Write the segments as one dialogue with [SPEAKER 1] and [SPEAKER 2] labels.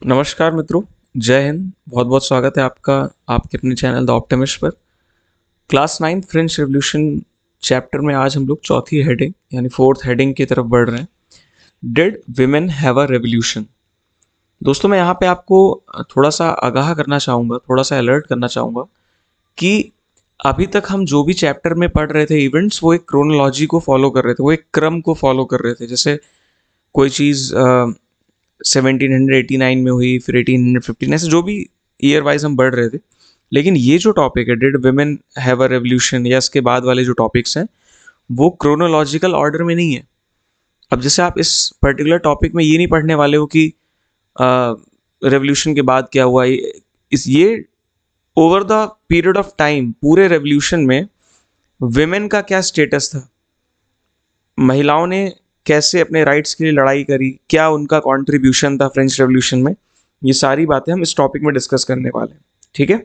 [SPEAKER 1] नमस्कार मित्रों, जय हिंद। बहुत बहुत स्वागत है आपका आपके अपने चैनल द ऑप्टिमिस्ट पर। क्लास 9 फ्रेंच रेवोल्यूशन चैप्टर में आज हम लोग चौथी हेडिंग यानी फोर्थ हेडिंग की तरफ बढ़ रहे हैं। Did women have a revolution. दोस्तों, मैं यहाँ पे आपको थोड़ा सा आगाह करना चाहूँगा, थोड़ा सा अलर्ट करना चाहूँगा कि अभी तक हम जो भी चैप्टर में पढ़ रहे थे इवेंट्स, वो एक क्रोनोलॉजी को फॉलो कर रहे थे, वो एक क्रम को फॉलो कर रहे थे। जैसे कोई चीज़ 1789 में हुई, फिर 1815, ऐसे जो भी ईयर वाइज हम बढ़ रहे थे। लेकिन ये जो टॉपिक है, did women have a revolution, या इसके बाद वाले जो टॉपिक्स हैं, वो क्रोनोलॉजिकल ऑर्डर में नहीं है। अब जैसे आप इस पर्टिकुलर टॉपिक में ये नहीं पढ़ने वाले हो कि रेवोल्यूशन के बाद क्या हुआ। ये over the period of time, पूरे रेवोल्यूशन में विमेन का क्या स्टेटस था, महिलाओं ने कैसे अपने राइट्स के लिए लड़ाई करी, क्या उनका कंट्रीब्यूशन था फ्रेंच रेवोल्यूशन में, ये सारी बातें हम इस टॉपिक में डिस्कस करने वाले हैं। ठीक है,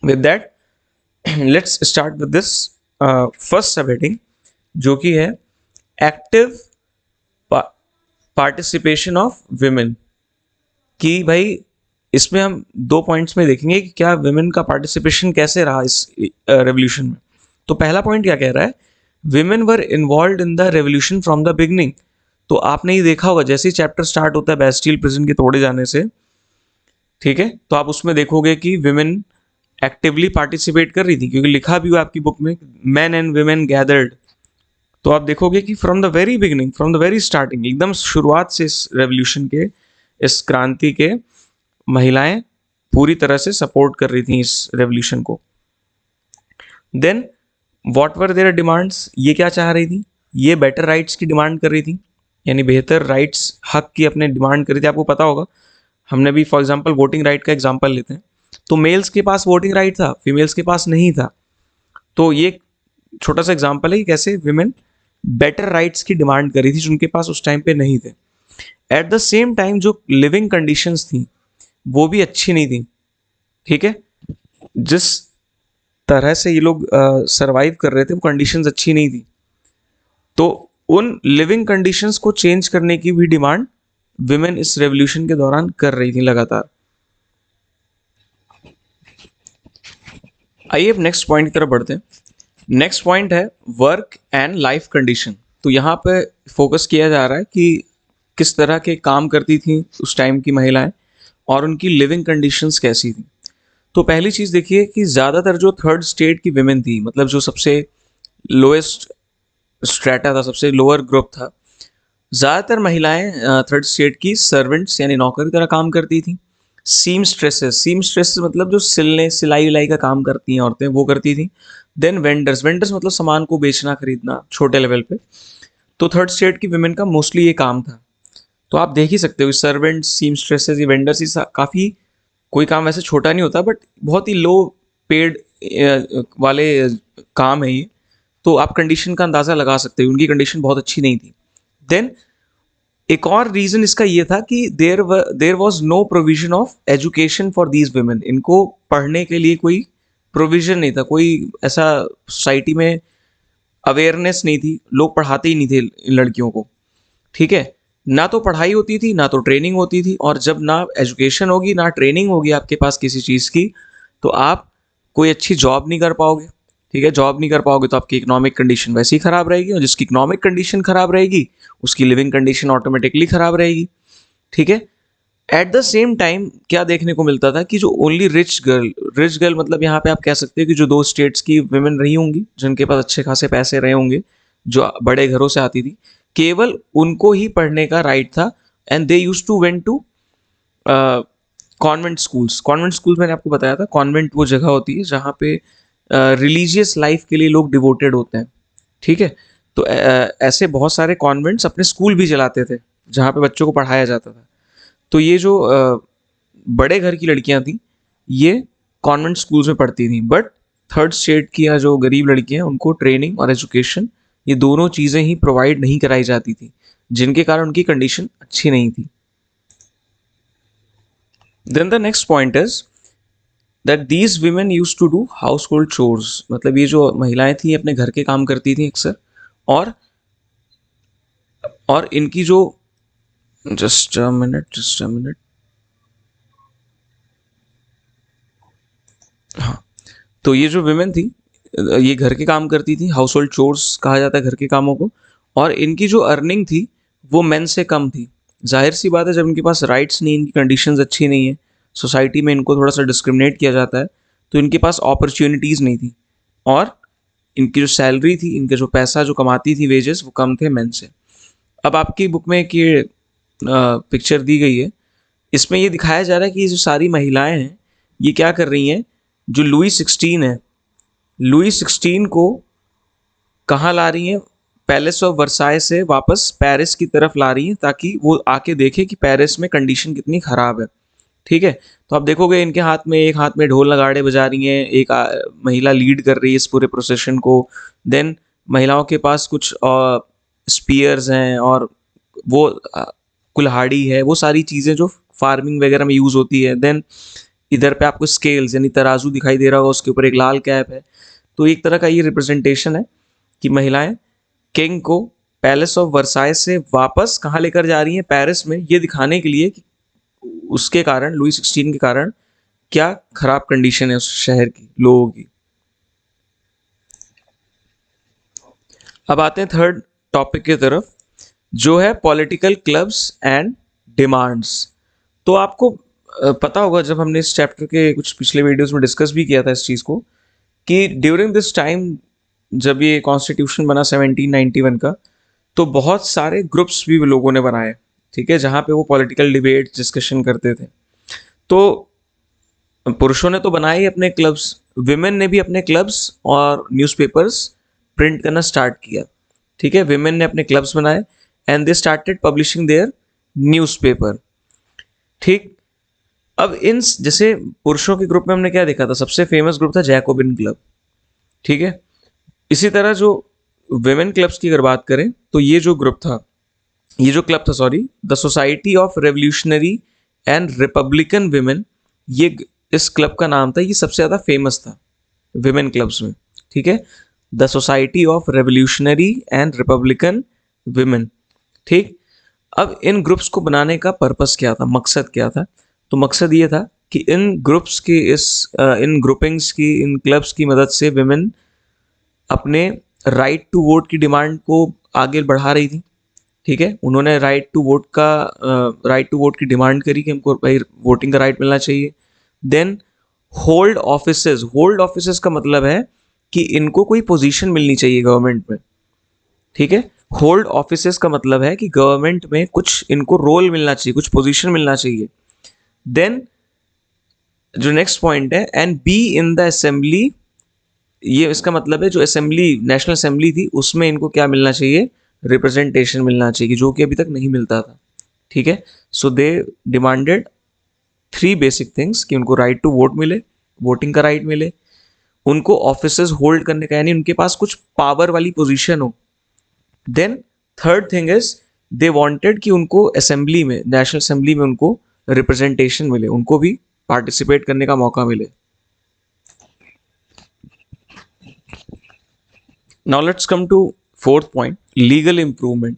[SPEAKER 1] with that let's start with this first सब हेडिंग, जो कि है एक्टिव पार्टिसिपेशन ऑफ विमेन। कि भाई इसमें हम दो पॉइंट्स में देखेंगे कि क्या विमेन का पार्टिसिपेशन कैसे रहा इस रेवोल्यूशन में। तो पहला पॉइंट क्या कह रहा है, women were involve in the revolution from the beginning. तो आपने ये देखा होगा, जैसे ही चैप्टर स्टार्ट होता है बैस्टिल प्रिजन के तोड़े जाने से, ठीक है, तो आप उसमें देखोगे कि विमेन एक्टिवली पार्टिसिपेट कर रही थी, क्योंकि लिखा भी हुआ आपकी बुक में मैन एंड विमेन गैदर्ड। तो आप देखोगे कि from the very beginning, from the very starting, एकदम शुरुआत से इस रेवोल्यूशन के, इस क्रांति के, महिलाएं पूरी तरह से सपोर्ट कर रही थी इस रेवोल्यूशन को। Then what were their demands, ये क्या चाह रही थी, ये बेटर राइट्स की डिमांड कर रही थी, यानी बेहतर राइट्स, हक की अपने डिमांड कर रही थी। आपको पता होगा, हमने भी फॉर एग्जांपल वोटिंग राइट का एग्जांपल लेते हैं, तो मेल्स के पास वोटिंग राइट था, फीमेल्स के पास नहीं था। तो ये छोटा सा एग्जांपल है कि कैसे विमेन बेटर राइट्स की डिमांड कर रही थी जो उनके पास उस टाइम पे नहीं थे। एट द सेम टाइम जो लिविंग कंडीशंस थी वो भी अच्छी नहीं थी। ठीक है, जिस तरह से ये लोग सरवाइव कर रहे थे वो कंडीशंस अच्छी नहीं थी। तो उन लिविंग कंडीशंस को चेंज करने की भी डिमांड विमेन इस रेवोल्यूशन के दौरान कर रही थी लगातार। आइए अब नेक्स्ट पॉइंट की तरफ बढ़ते हैं। नेक्स्ट पॉइंट है वर्क एंड लाइफ कंडीशन। तो यहाँ पे फोकस किया जा रहा है कि किस तरह के काम करती थी उस टाइम की महिलाएं और उनकी लिविंग कंडीशंस कैसी थी। तो पहली चीज़ देखिए कि ज़्यादातर जो थर्ड स्टेट की विमेन थी, मतलब जो सबसे लोएस्ट स्ट्रेटा था, सबसे लोअर ग्रुप था, ज़्यादातर महिलाएं थर्ड स्टेट की सर्वेंट्स यानी नौकर की तरह काम करती थी। सीम स्ट्रेसेस मतलब जो सिलाई विलाई का काम करती हैं औरतें, वो करती थी। देन वेंडर्स मतलब सामान को बेचना खरीदना छोटे लेवल पे। तो थर्ड स्टेट की विमेन का मोस्टली ये काम था। तो आप देख ही सकते हो सर्वेंट्स, सीम स्ट्रेसेस, ये वेंडर्स, ये काफ़ी, कोई काम वैसे छोटा नहीं होता, बट बहुत ही लो पेड वाले काम है ये। तो आप कंडीशन का अंदाज़ा लगा सकते हो, उनकी कंडीशन बहुत अच्छी नहीं थी। देन एक और रीज़न इसका ये था कि there was no provision of education for these women. इनको पढ़ने के लिए कोई प्रोविजन नहीं था, कोई ऐसा सोसाइटी में अवेयरनेस नहीं थी, लोग पढ़ाते ही नहीं थे इन लड़कियों को। ठीक है, ना तो पढ़ाई होती थी, ना तो ट्रेनिंग होती थी, और जब ना एजुकेशन होगी ना ट्रेनिंग होगी आपके पास किसी चीज़ की, तो आप कोई अच्छी जॉब नहीं कर पाओगे। ठीक है, जॉब नहीं कर पाओगे तो आपकी इकोनॉमिक कंडीशन वैसे ही ख़राब रहेगी, और जिसकी इकोनॉमिक कंडीशन ख़राब रहेगी उसकी लिविंग कंडीशन ऑटोमेटिकली ख़राब रहेगी। ठीक है, एट द सेम टाइम क्या देखने को मिलता था कि जो ओनली रिच गर्ल मतलब यहाँ पे आप कह सकते हो कि जो दो स्टेट्स की विमेन रही होंगी जिनके पास अच्छे खासे पैसे रहे होंगे, जो बड़े घरों से आती थी, केवल उनको ही पढ़ने का राइट था। And they use to went to convent schools. Convent school मैंने आपको बताया था, कॉन्वेंट वो जगह होती है जहाँ पे रिलीजियस लाइफ के लिए लोग डिवोटेड होते हैं। ठीक है, तो ऐसे बहुत सारे कॉन्वेंट्स अपने स्कूल भी चलाते थे जहाँ पे बच्चों को पढ़ाया जाता था। तो ये जो बड़े घर की लड़कियां थी, ये कॉन्वेंट स्कूल्स में पढ़ती थी, बट थर्ड स्टेट की या जो गरीब लड़कियां हैं उनको ट्रेनिंग और एजुकेशन, ये दोनों चीज़ें ही प्रोवाइड नहीं कराई जाती थी, जिनके कारण उनकी कंडीशन अच्छी नहीं थी। Then the next point is that these women use to do household chores. मतलब ये जो महिलाएं थी अपने घर के काम करती थी अक्सर, और इनकी जो, जस्ट अ मिनट, हाँ, तो ये जो विमेन थी, ये घर के काम करती थी, हाउस होल्ड चोर्स कहा जाता है घर के कामों को, और इनकी जो अर्निंग थी वो मेन से कम थी। जाहिर सी बात है, जब इनके पास राइट्स नहीं, इनकी कंडीशंस अच्छी नहीं है, सोसाइटी में इनको थोड़ा सा डिस्क्रिमिनेट किया जाता है, तो इनके पास अपॉर्चुनिटीज़ नहीं थी, और इनकी जो सैलरी थी, इनके जो पैसा जो कमाती थी, वेजेस, वो कम थे मेन से। अब आपकी बुक में एक ये पिक्चर दी गई है, इसमें ये दिखाया जा रहा है कि ये जो सारी महिलाएं हैं, ये क्या कर रही हैं। जो लुई 16 है, लुई 16 को कहाँ ला रही हैं? पैलेस ऑफ वर्साय से वापस पेरिस की तरफ ला रही हैं, ताकि वो आके देखे कि पेरिस में कंडीशन कितनी ख़राब है। ठीक है, तो आप देखोगे इनके हाथ में, एक हाथ में ढोल नगाड़े बजा रही हैं, एक महिला लीड कर रही है इस पूरे प्रोसेशन को। देन महिलाओं के पास कुछ स्पीयर्स हैं, और वो कुल्हाड़ी है, वो सारी चीज़ें जो फार्मिंग वगैरह में यूज़ होती है। देन इधर पे आपको स्केल्स यानी तराजू दिखाई दे रहा होगा, उसके ऊपर एक लाल कैप है। तो एक तरह का ये रिप्रेजेंटेशन है कि महिलाएं किंग को पैलेस ऑफ वर्साय से वापस कहाँ लेकर जा रही हैं? पेरिस में, ये दिखाने के लिए कि उसके कारण, लुई 16 के कारण क्या खराब कंडीशन है उस शहर की, लोगों की। अब आते हैं थर्ड टॉपिक की तरफ, जो है पॉलिटिकल क्लब्स एंड डिमांड्स। तो आपको पता होगा, जब हमने इस चैप्टर के कुछ पिछले वीडियोस में डिस्कस भी किया था इस चीज़ को, कि ड्यूरिंग दिस टाइम, जब ये कॉन्स्टिट्यूशन बना 1791 का, तो बहुत सारे ग्रुप्स भी लोगों ने बनाए, ठीक है, जहाँ पे वो पॉलिटिकल डिबेट डिस्कशन करते थे। तो पुरुषों ने तो बनाए ही अपने क्लब्स, विमेन ने भी अपने क्लब्स और न्यूज़पेपर्स प्रिंट करना स्टार्ट किया। ठीक है, विमेन ने अपने क्लब्स बनाए, and they started publishing their newspaper. ठीक, अब इन जैसे पुरुषों के ग्रुप में हमने क्या देखा था? सबसे फेमस ग्रुप था जैकोबिन क्लब। ठीक है, इसी तरह जो विमेन क्लब्स की अगर बात करें, तो ये जो ग्रुप था, ये जो क्लब था, sorry, the society of revolutionary and Republican women, ये इस क्लब का नाम था, ये सबसे ज़्यादा फेमस था विमेन क्लब्स में। ठीक है, the society of revolutionary and Republican women. ठीक, अब इन ग्रुप्स को बनाने का पर्पस क्या था, मकसद क्या था? तो मकसद ये था कि इन ग्रुप्स की, इन ग्रुपिंग्स की, इन क्लब्स की मदद से विमेन अपने राइट टू वोट की डिमांड को आगे बढ़ा रही थी। ठीक है, उन्होंने राइट टू वोट की डिमांड करी कि हमको भाई वोटिंग का राइट मिलना चाहिए। देन होल्ड ऑफिसेज का मतलब है कि इनको कोई पोजीशन मिलनी चाहिए गवर्नमेंट में। ठीक है, होल्ड ऑफिसेज का मतलब है कि गवर्नमेंट में कुछ इनको रोल मिलना चाहिए, कुछ पोजीशन मिलना चाहिए। देन जो नेक्स्ट पॉइंट है, and be in the assembly, ये इसका मतलब है जो असेंबली, नेशनल असेंबली थी, उसमें इनको क्या मिलना चाहिए? रिप्रेजेंटेशन मिलना चाहिए, जो कि अभी तक नहीं मिलता था। ठीक है, so they demanded three basic things, कि उनको राइट टू वोट मिले, वोटिंग का राइट मिले, उनको ऑफिसेज होल्ड करने का, यानी उनके पास कुछ पावर वाली पोजीशन हो। Then third thing is, they wanted कि उनको असेंबली में, नेशनल असेंबली में उनको रिप्रेजेंटेशन मिले, उनको भी पार्टिसिपेट करने का मौका मिले। Now let's come to fourth point, legal improvement.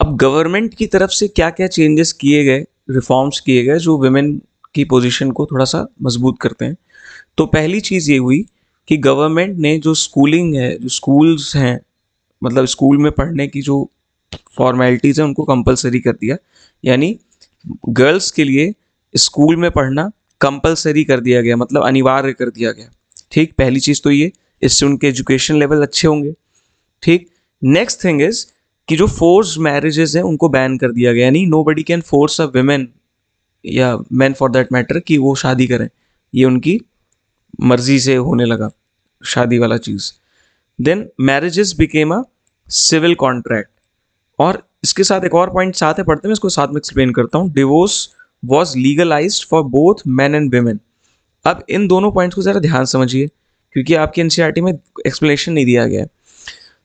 [SPEAKER 1] अब गवर्नमेंट की तरफ से क्या क्या चेंजेस किए गए, रिफॉर्म्स किए गए, जो वुमेन की पोजीशन को थोड़ा सा मजबूत करते हैं। तो पहली चीज़ ये हुई कि गवर्नमेंट ने जो स्कूलिंग है, जो स्कूल्स हैं, मतलब स्कूल में पढ़ने की जो फॉर्मेलिटीज़ हैं, उनको कंपलसरी कर दिया। यानी गर्ल्स के लिए स्कूल में पढ़ना कंपलसरी कर दिया गया, मतलब अनिवार्य कर दिया गया। ठीक, पहली चीज़ तो ये, इससे उनके एजुकेशन लेवल अच्छे होंगे। ठीक, नेक्स्ट थिंग इज कि जो फोर्स मैरिजेस हैं उनको बैन कर दिया गया, यानी nobody can force a women या मैन फॉर दैट मैटर कि वो शादी करें, ये उनकी मर्जी से होने लगा शादी वाला चीज़। Then marriages became a civil contract. और इसके साथ एक और पॉइंट साथ है, पढ़ते हैं, इसको साथ में एक्सप्लेन करता हूँ। Divorce was legalised for both man and women. अब इन दोनों पॉइंट्स को ज़रा ध्यान समझिए, क्योंकि आपकी एनसीईआरटी में एक्सप्लेनेशन नहीं दिया गया है।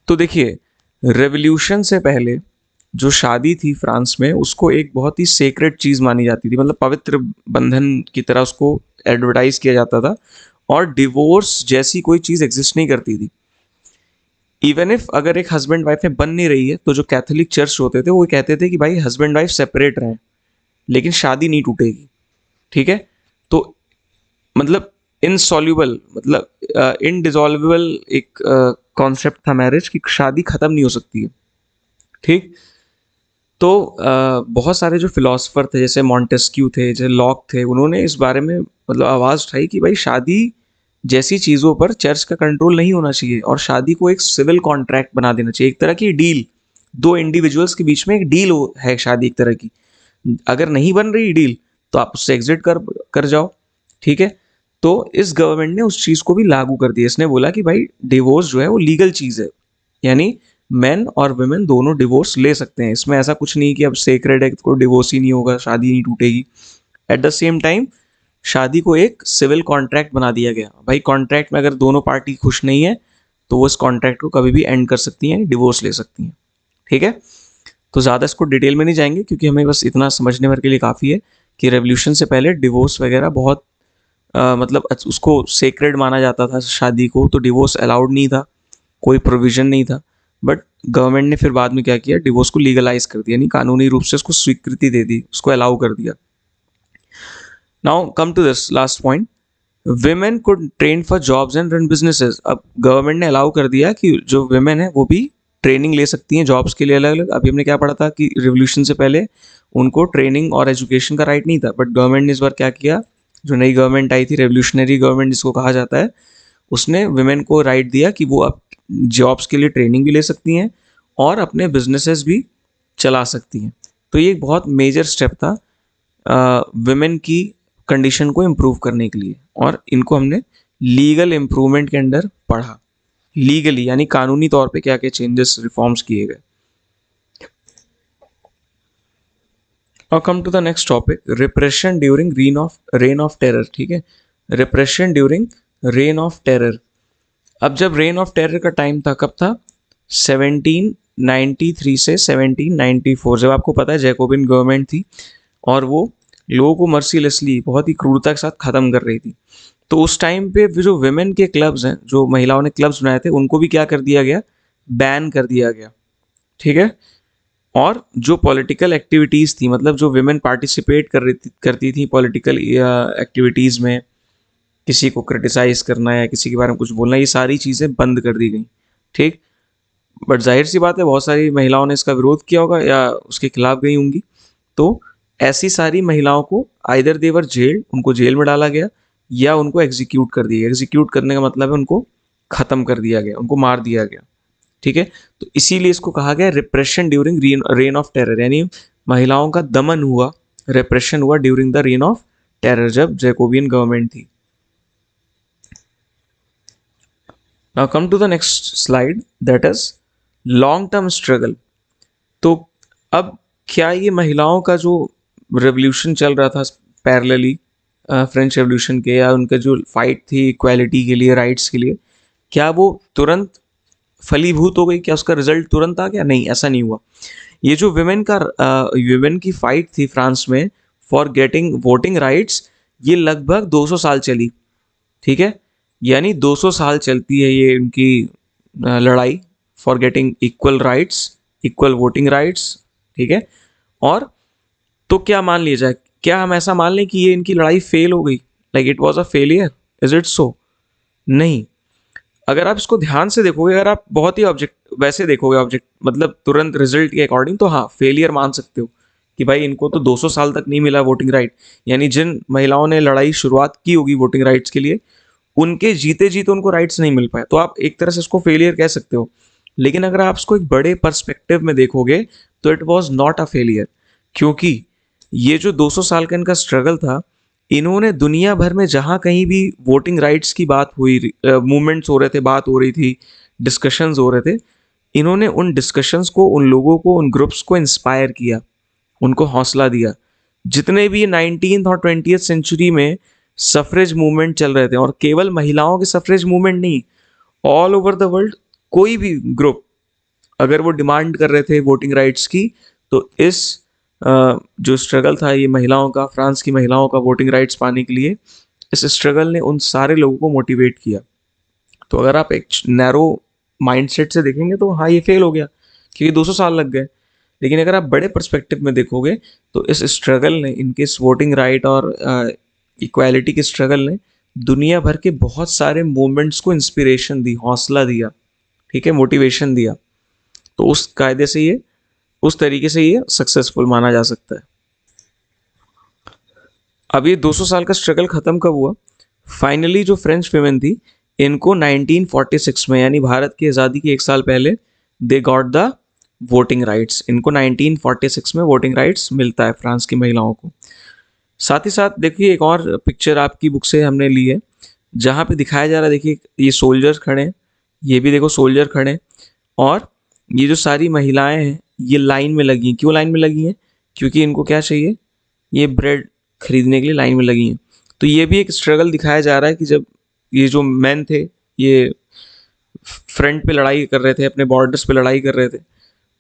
[SPEAKER 1] तो देखिए, रेवोल्यूशन से पहले जो शादी थी फ्रांस में, उसको एक बहुत ही सेक्रेट चीज़ मानी जाती थी, मतलब पवित्र बंधन की तरह उसको एडवर्टाइज किया जाता था, और डिवोर्स जैसी कोई चीज़ एग्जिस्ट नहीं करती थी। इवन इफ अगर एक हस्बैंड वाइफ में बन नहीं रही है, तो जो कैथोलिक चर्च होते थे वो कहते थे कि भाई हस्बैंड वाइफ सेपरेट रहें, लेकिन शादी नहीं टूटेगी। ठीक है, तो मतलब इनसॉल्यूबल मतलब इनडिजॉल्वेबल एक कॉन्सेप्ट था मैरिज की, शादी खत्म नहीं हो सकती है, ठीक। तो बहुत सारे जो फिलोसफर थे जैसे मॉन्टेस्क्यू थे, जैसे लॉक थे, उन्होंने इस बारे में मतलब आवाज़ उठाई कि भाई शादी जैसी चीज़ों पर चर्च का कंट्रोल नहीं होना चाहिए और शादी को एक सिविल कॉन्ट्रैक्ट बना देना चाहिए, एक तरह की डील, दो इंडिविजुअल्स के बीच में एक डील है शादी एक तरह की। अगर नहीं बन रही डील तो आप उससे एग्जिट कर जाओ, ठीक है। तो इस गवर्नमेंट ने उस चीज़ को भी लागू कर दिया, इसने बोला कि भाई डिवोर्स जो है वो लीगल चीज़ है, यानी मेन और वुमेन दोनों डिवोर्स ले सकते हैं, इसमें ऐसा कुछ नहीं कि अब सेक्रेड है कि कोई डिवोर्स ही नहीं होगा, शादी नहीं टूटेगी। एट द सेम टाइम शादी को एक सिविल कॉन्ट्रैक्ट बना दिया गया, भाई कॉन्ट्रैक्ट में अगर दोनों पार्टी खुश नहीं है तो वो इस कॉन्ट्रैक्ट को कभी भी एंड कर सकती हैं, डिवोर्स ले सकती हैं, ठीक है। तो ज़्यादा इसको डिटेल में नहीं जाएंगे क्योंकि हमें बस इतना समझने भर के लिए काफ़ी है कि रेवोल्यूशन से पहले डिवोर्स वगैरह बहुत मतलब उसको सेक्रेड माना जाता था शादी को, तो डिवोर्स अलाउड नहीं था, कोई प्रोविज़न नहीं था। बट गवर्नमेंट ने फिर बाद में क्या किया, डिवोर्स को लीगलाइज़ कर दिया, यानी कानूनी रूप से उसको स्वीकृति दे दी, उसको अलाउ कर दिया। Now come to this last point, women could train for jobs and run businesses. अब गवर्नमेंट ने अलाउ कर दिया कि जो विमेन है वो भी ट्रेनिंग ले सकती हैं जॉब्स के लिए अलग अलग। अभी हमने क्या पढ़ा था कि रिवोल्यूशन से पहले उनको ट्रेनिंग और एजुकेशन का राइट नहीं था, बट गवर्नमेंट ने इस बार क्या किया, जो नई गवर्नमेंट आई थी, रेवोल्यूशनरी गवर्नमेंट जिसको कहा जाता है, उसने विमेन को राइट दिया कि वो अब जॉब्स के लिए ट्रेनिंग भी ले सकती हैं और अपने बिजनेसेस भी चला सकती हैं। तो ये एक बहुत मेजर स्टेप था विमेन की कंडीशन को इम्प्रूव करने के लिए, और इनको हमने लीगल इम्प्रूवमेंट के अंडर पढ़ा। लीगली यानी कानूनी तौर पे क्या क्या चेंजेस रिफॉर्म्स किए गए। और come to the next topic, repression during reign of terror, ठीक है। Repression during reign of terror. अब जब रेन ऑफ टेरर का टाइम था, कब था, 1793 से 1794, जब आपको पता है जैकोबिन गवर्नमेंट थी और वो लोगों को मर्सीलेसली बहुत ही क्रूरता के साथ ख़त्म कर रही थी। तो उस टाइम पे जो विमेन के क्लब्स हैं, जो महिलाओं ने क्लब्स बनाए थे, उनको भी क्या कर दिया गया, बैन कर दिया गया, ठीक है। और जो पॉलिटिकल एक्टिविटीज़ थी, मतलब जो विमेन पार्टिसिपेट करती थी पॉलिटिकल एक्टिविटीज़ में, किसी को क्रिटिसाइज करना या किसी के बारे में कुछ बोलना, ये सारी चीज़ें बंद कर दी गई, ठीक। बट जाहिर सी बात है बहुत सारी महिलाओं ने इसका विरोध किया होगा या उसके खिलाफ गई होंगी। तो ऐसी सारी महिलाओं को आइदर देवर जेल, उनको जेल में डाला गया, या उनको एग्जीक्यूट कर दिया। एग्जीक्यूट करने का मतलब है उनको ख़त्म कर दिया गया, उनको मार दिया गया, ठीक है। तो इसीलिए इसको कहा गया repression during reign of terror, यानी महिलाओं का दमन हुआ, रिप्रेशन हुआ during the reign of terror, जब जैकोबियन गवर्नमेंट थी। Now come to the next slide, that is long term struggle. तो अब क्या ये महिलाओं का जो रेवोल्यूशन चल रहा था पैरेलली फ्रेंच रेवोल्यूशन के, या उनका जो फाइट थी इक्वालिटी के लिए, राइट्स के लिए, क्या वो तुरंत फलीभूत हो गई, क्या उसका रिजल्ट तुरंत आ गया? नहीं, ऐसा नहीं हुआ। ये जो विमेन की फाइट थी फ्रांस में फॉर गेटिंग वोटिंग राइट्स, ये लगभग 200 साल चली, ठीक है। यानी 200 साल चलती है ये इनकी लड़ाई for getting equal rights, equal voting rights, ठीक है। और तो क्या मान लिया जाए, क्या हम ऐसा मान लें कि ये इनकी लड़ाई फेल हो गई, like it was a failure, is it so? नहीं। अगर आप इसको ध्यान से देखोगे, अगर आप बहुत ही ऑब्जेक्ट वैसे देखोगे, ऑब्जेक्ट मतलब तुरंत रिजल्ट के अकॉर्डिंग, तो हाँ फेलियर मान सकते हो कि भाई इनको तो 200 साल तक नहीं मिला वोटिंग राइट, यानी जिन महिलाओं ने लड़ाई शुरुआत की होगी वोटिंग राइट्स के लिए, उनके जीते जीते उनको राइट्स नहीं मिल पाए, तो आप एक तरह से इसको फेलियर कह सकते हो। लेकिन अगर आप इसको एक बड़े पर्सपेक्टिव में देखोगे तो it was not a failure, क्योंकि ये जो 200 साल का इनका स्ट्रगल था, इन्होंने दुनिया भर में जहाँ कहीं भी वोटिंग राइट्स की बात हुई, मूवमेंट्स हो रहे थे, बात हो रही थी, डिस्कशंस हो रहे थे, इन्होंने उन डिस्कशंस को, उन लोगों को, उन ग्रुप्स को इंस्पायर किया, उनको हौसला दिया। जितने भी 19th और 20th सेंचुरी में सफरेज मूवमेंट चल रहे थे, और केवल महिलाओं के सफरेज मूवमेंट नहीं, ऑल ओवर द वर्ल्ड कोई भी ग्रुप अगर वो डिमांड कर रहे थे वोटिंग राइट्स की, तो इस जो स्ट्रगल था ये महिलाओं का, फ्रांस की महिलाओं का वोटिंग राइट्स पाने के लिए, इस स्ट्रगल ने उन सारे लोगों को मोटिवेट किया। तो अगर आप एक नैरो माइंडसेट से देखेंगे तो हाँ ये फेल हो गया क्योंकि 200 साल लग गए। लेकिन अगर आप बड़े पर्सपेक्टिव में देखोगे तो इस स्ट्रगल ने, इनके इस वोटिंग राइट और इक्वालिटी के स्ट्रगल ने दुनिया भर के बहुत सारे मूवमेंट्स को इंस्पिरेशन दी, हौसला दिया, ठीक है, मोटिवेशन दिया। तो उस कायदे से ये, उस तरीके से ये सक्सेसफुल माना जा सकता है। अब ये 200 साल का स्ट्रगल खत्म कब हुआ? फाइनली जो फ्रेंच विमेन थी, इनको 1946 में, यानी भारत की आज़ादी के 1 साल पहले, they got the voting rights. इनको 1946 में वोटिंग राइट्स मिलता है फ्रांस की महिलाओं को। साथ ही साथ देखिए एक और पिक्चर आपकी बुक से हमने ली है, जहाँ पे दिखाया जा रहा है, देखिए ये सोल्जर्स खड़े हैं, ये भी देखो सोल्जर खड़े हैं, और ये जो सारी महिलाएं हैं ये लाइन में लगी हैं। क्यों लाइन में लगी हैं? क्योंकि इनको क्या चाहिए, ये ब्रेड खरीदने के लिए लाइन में लगी हैं। तो ये भी एक स्ट्रगल दिखाया जा रहा है कि जब ये जो मैन थे, ये फ्रंट पे लड़ाई कर रहे थे, अपने बॉर्डर्स पे लड़ाई कर रहे थे,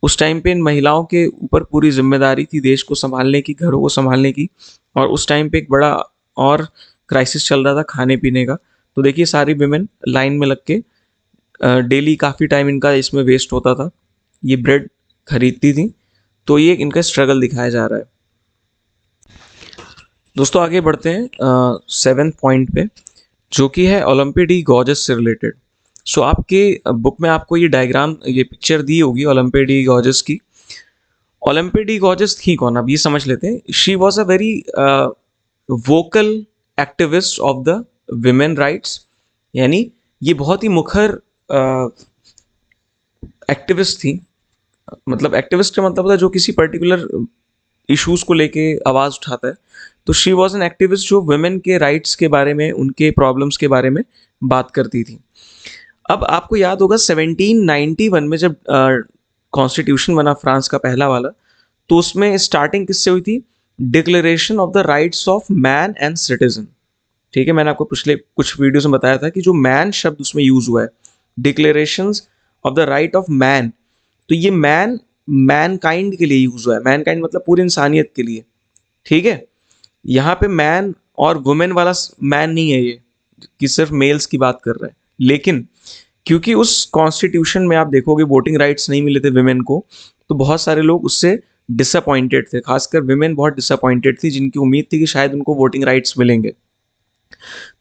[SPEAKER 1] उस टाइम पे इन महिलाओं के ऊपर पूरी जिम्मेदारी थी देश को संभालने की, घरों को संभालने की, और उस टाइम पे एक बड़ा और क्राइसिस चल रहा था खाने पीने का। तो देखिए सारी विमेन लाइन में लग के डेली काफ़ी टाइम इनका इसमें वेस्ट होता था, ये ब्रेड खरीदती थी। तो ये इनका स्ट्रगल दिखाया जा रहा है। दोस्तों आगे बढ़ते हैं 7th पॉइंट पे, जो कि है ओलंपे डी गॉर्जेस से रिलेटेड। सो आपके बुक में आपको ये डायग्राम, ये पिक्चर दी होगी ओलंपे डी गॉर्जेस की। ओलंपे डी गॉर्जेस थी कौन, अब ये समझ लेते हैं। She was a very vocal activist of the women rights, यानी ये बहुत ही मुखर एक्टिविस्ट थी। मतलब एक्टिविस्ट का मतलब था जो किसी पर्टिकुलर इश्यूज को लेके आवाज़ उठाता है। तो शी वॉज एन एक्टिविस्ट जो वुमेन के राइट्स के बारे में, उनके प्रॉब्लम्स के बारे में बात करती थी। अब आपको याद होगा 1791 में जब कॉन्स्टिट्यूशन बना फ्रांस का पहला वाला, तो उसमें स्टार्टिंग किससे हुई थी? Declaration of the rights of man and citizen. ठीक है, मैंने आपको पिछले कुछ वीडियोस में बताया था कि जो मैन शब्द उसमें यूज हुआ है, declarations of the right of man. तो ये मैन, मैनकाइंड के लिए यूज हुआ है। मैनकाइंड मतलब पूरी इंसानियत के लिए, ठीक है। यहाँ पे मैन और वुमेन वाला मैन नहीं है ये, कि सिर्फ मेल्स की बात कर रहा है। लेकिन क्योंकि उस कॉन्स्टिट्यूशन में आप देखोगे वोटिंग राइट्स नहीं मिले थे विमेन को, तो बहुत सारे लोग उससे डिसअपॉइंटेड थे। खासकर विमेन बहुत डिसअपॉइंटेड थी, जिनकी उम्मीद थी कि शायद उनको वोटिंग राइट्स मिलेंगे।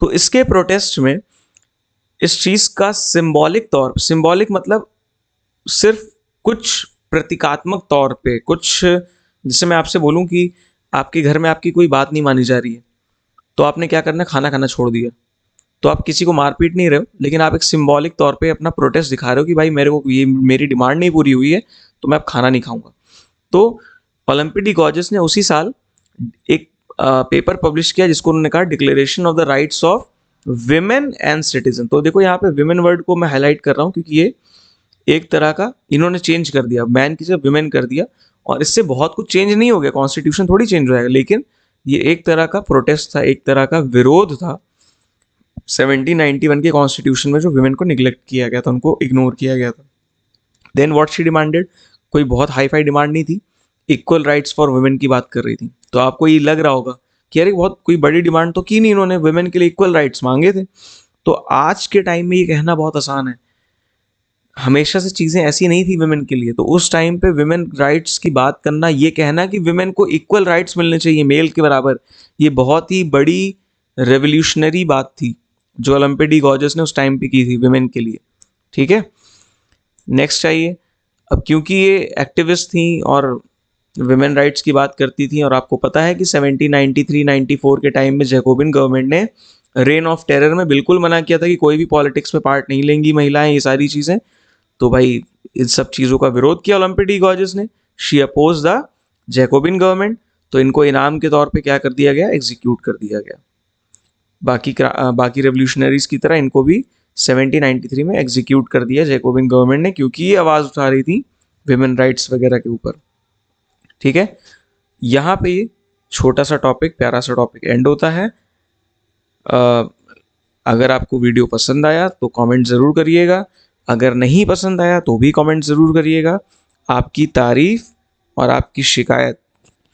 [SPEAKER 1] तो इसके प्रोटेस्ट में इस चीज का सिंबॉलिक तौर, सिंबॉलिक मतलब सिर्फ कुछ प्रतीकात्मक तौर पे, कुछ, जैसे मैं आपसे बोलूं कि आपके घर में आपकी कोई बात नहीं मानी जा रही है, तो आपने क्या करना, खाना खाना छोड़ दिया। तो आप किसी को मारपीट नहीं रहे हो, लेकिन आप एक सिंबॉलिक तौर पे अपना प्रोटेस्ट दिखा रहे हो कि भाई मेरे को ये, मेरी डिमांड नहीं पूरी हुई है, तो मैं अब खाना नहीं खाऊंगा। तो ओलंपे डी गॉर्जेस ने उसी साल एक पेपर पब्लिश किया जिसको उन्होंने कहा declaration of the rights of women and citizen. तो देखो यहाँ पे विमेन वर्ड को मैं हाईलाइट कर रहा हूँ, क्योंकि ये एक तरह का इन्होंने चेंज कर दिया, मैन की जगह विमेन कर दिया, और इससे बहुत कुछ चेंज नहीं हो गया, कॉन्स्टिट्यूशन थोड़ी चेंज हो जाएगा, लेकिन ये एक तरह का प्रोटेस्ट था, एक तरह का विरोध था 1791 के कॉन्स्टिट्यूशन में, जो विमेन को निगलेक्ट किया गया था, उनको इग्नोर किया गया था। देन व्हाट शी डिमांडेड, कोई बहुत हाई फाई डिमांड नहीं थी, इक्वल राइट्स फॉर वुमेन की बात कर रही थी। तो आपको ये लग रहा होगा कि अरे बहुत कोई बड़ी डिमांड तो की नहीं इन्होंने, वुमेन के लिए इक्वल राइट्स मांगे थे। तो आज के टाइम में ये कहना बहुत आसान है, हमेशा से चीज़ें ऐसी नहीं थी विमेन के लिए। तो उस टाइम पे विमेन राइट्स की बात करना, ये कहना कि विमेन को इक्वल राइट्स मिलने चाहिए मेल के बराबर, ये बहुत ही बड़ी रेवोल्यूशनरी बात थी जो ओलंपे डी गॉर्जेस ने उस टाइम पे की थी विमेन के लिए, ठीक है। नेक्स्ट चाहिए, अब क्योंकि ये एक्टिविस्ट थी और विमेन राइट्स की बात करती थी, और आपको पता है कि 1793-94 के टाइम में जैकोबिन गवर्नमेंट ने रेन ऑफ टेरर में बिल्कुल मना किया था कि कोई भी पॉलिटिक्स में पार्ट नहीं लेंगी महिलाएं, ये सारी चीज़ें। तो भाई इन सब चीज़ों का विरोध किया ओलंपे डी गॉर्जेस ने, she oppose the Jacobin government. तो इनको इनाम के तौर पे क्या कर दिया गया, एग्जीक्यूट कर दिया गया। बाकी रेवोल्यूशनरीज की तरह इनको भी 1793 में एग्जीक्यूट कर दिया जैकोबिन गवर्नमेंट ने, क्योंकि ये आवाज़ उठा रही थी विमेन राइट्स वगैरह के ऊपर, ठीक है। यहाँ पे ये छोटा सा टॉपिक, प्यारा सा टॉपिक एंड होता है। अगर आपको वीडियो पसंद आया तो कमेंट ज़रूर करिएगा, अगर नहीं पसंद आया तो भी कमेंट ज़रूर करिएगा। आपकी तारीफ और आपकी शिकायत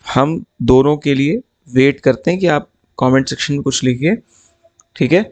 [SPEAKER 1] हम दोनों के लिए वेट करते हैं कि आप कमेंट सेक्शन में कुछ लिखिए, ठीक है।